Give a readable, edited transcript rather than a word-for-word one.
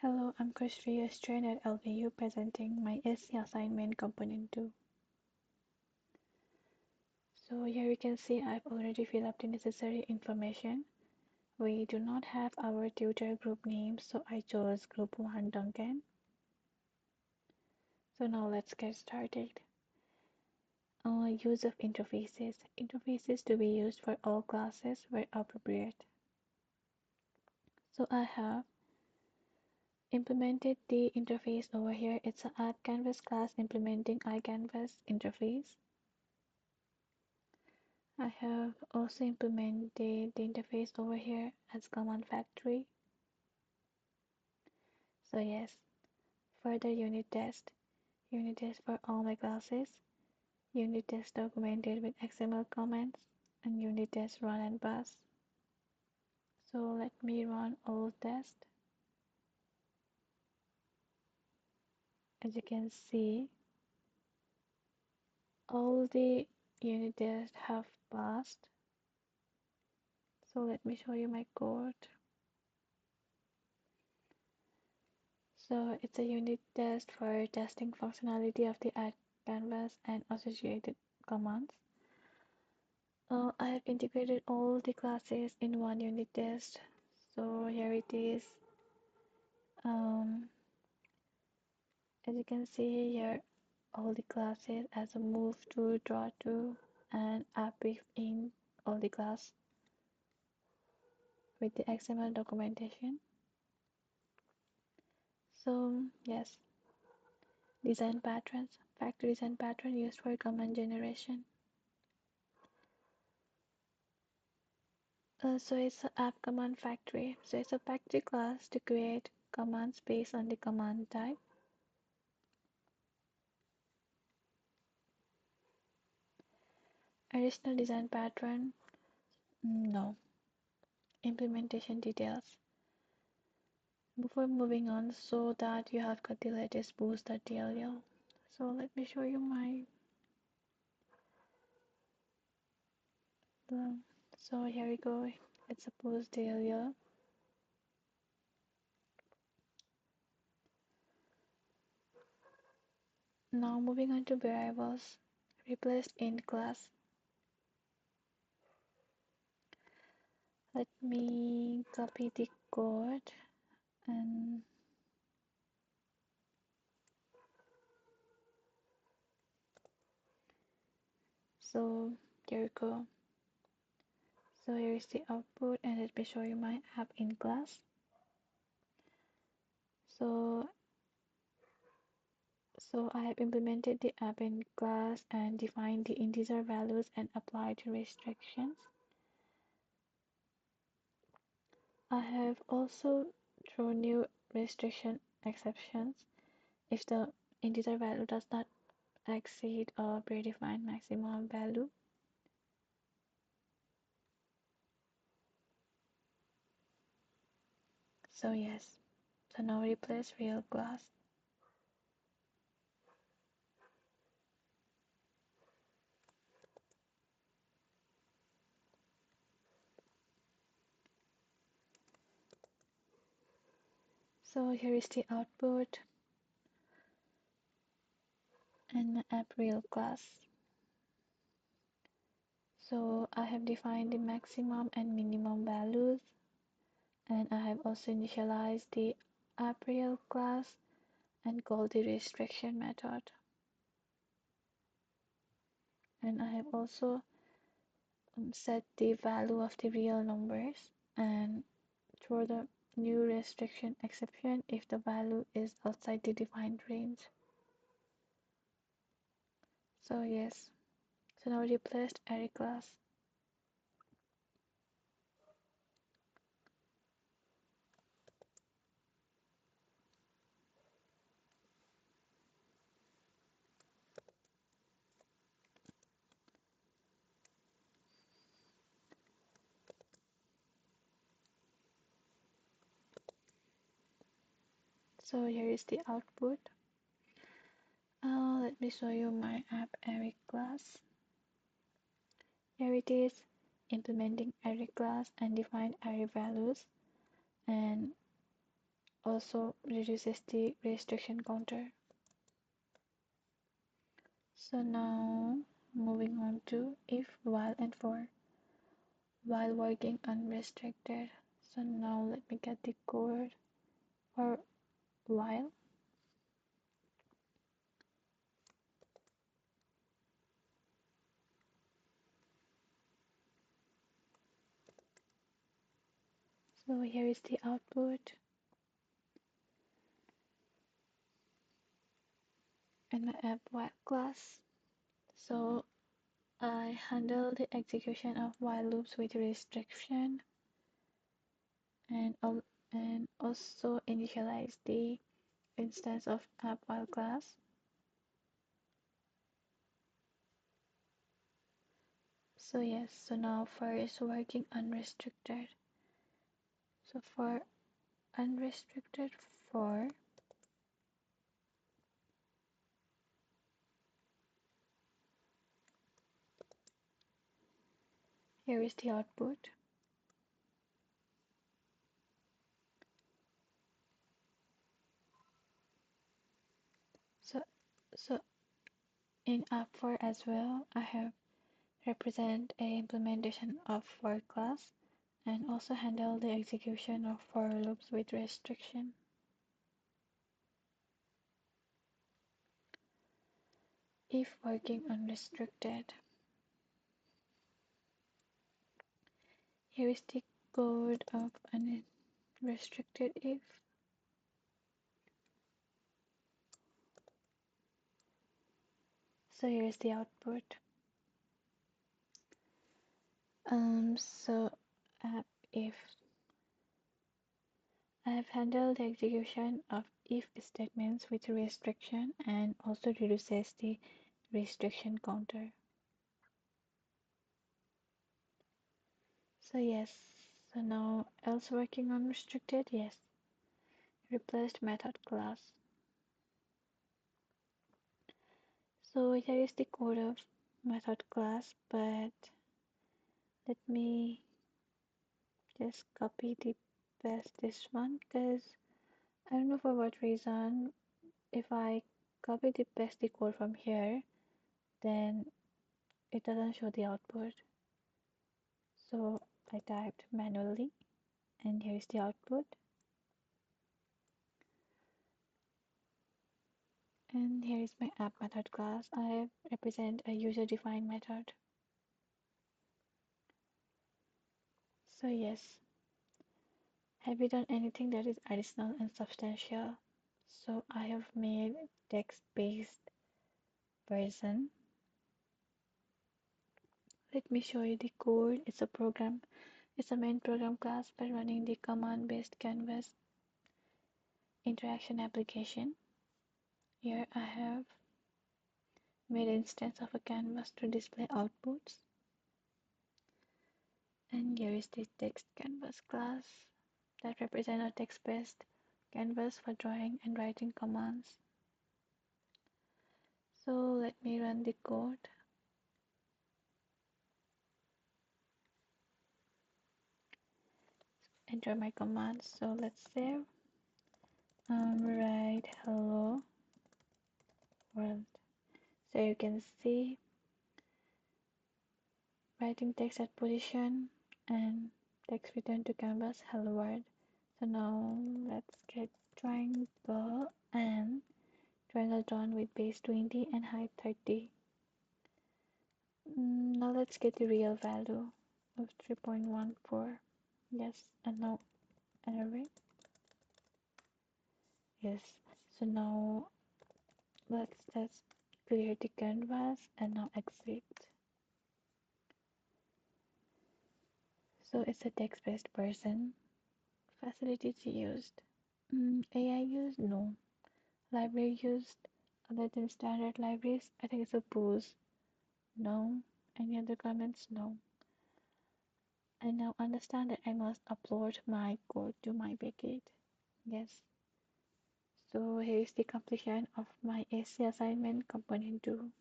Hello, I'm Khuswi, a student at LBU presenting my ASE Assignment Component 2. So here you can see I've already filled up the necessary information. We do not have our tutor group name, so I chose Group 1 Duncan. So now let's get started. Use of interfaces. Interfaces to be used for all classes where appropriate. So I have implemented the interface over here. It's an app canvas class implementing iCanvas interface. I have also implemented the interface over here as command factory. So yes, further unit test for all my classes, unit test documented with XML comments, and unit test run and pass. So let me run all tests. As you can see, all the unit tests have passed. So let me show you my code. So it's a unit test for testing functionality of the ad canvas and associated commands. I have integrated all the classes in one unit test. So here it is. Um, as you can see here, all the classes as a move to, draw to, and app if in all the class with the XML documentation. So yes, design patterns, factory design pattern used for command generation. So it's an app command factory. So it's a factory class to create commands based on the command type. Additional design pattern, no. Implementation details. Before moving on, so that you have got the latest BOOSE.dll. So let me show you my so here we go. It's a BOOSE.dll. Now moving on to variables. Replaced in class. Let me copy the code and so here we go. So here is the output, and let me show you my app in class. So I have implemented the app in class and defined the integer values and applied restrictions. I have also thrown new restriction exceptions if the integer value does not exceed a predefined maximum value. So yes, so now replace real class. So here is the output and my app real class. So I have defined the maximum and minimum values, and I have also initialized the app real class and called the restriction method. And I have also set the value of the real numbers and throw the new restriction exception if the value is outside the defined range. So yes, so now replaced array class. So here is the output. Let me show you my app array class. Here it is, implementing array class and define array values, and also reduces the restriction counter. So now moving on to if, while, and for. While working unrestricted. So now let me get the code for while. So here is the output in my app while class. So I handle the execution of while loops with restriction and also initialize the instance of app while class. So yes, so now first working unrestricted. So for unrestricted for, here is the output. So so in app for as well, I have represent a implementation of for class and also handle the execution of for loops with restriction. If working unrestricted. Here is the code of unrestricted if. So here is the output. So if I have handled the execution of if statements with restriction and also reduces the restriction counter. So yes, so now else working unrestricted, yes. Replaced method class. So here is the code of method class, but let me just copy the paste this one because I don't know for what reason if I copy the paste the code from here then it doesn't show the output. So I typed manually and here is the output. And here is my app method class. I represent a user defined method. So yes, have you done anything that is additional and substantial? So I have made text-based version. Let me show you the code. It's a program. It's a main program class by running the command-based Canvas interaction application. Here I have made instance of a canvas to display outputs. And here is the text canvas class that represents a text-based canvas for drawing and writing commands. So let me run the code. Enter my commands. So let's save. Write hello world. So you can see writing text at position and text return to canvas hello world. So now let's get triangle and triangle drawn with base 20 and height 30. Now let's get the real value of 3.14. Yes, and now array. Yes, so now let's just clear the canvas and now exit. So it's a text-based version. Facilities used. AI used? No. Library used? Other than standard libraries? I think it's a BOOSE. No. Any other comments? No. I now understand that I must upload my code to my Backgate. Yes. So here is the completion of my ASE assignment component 2.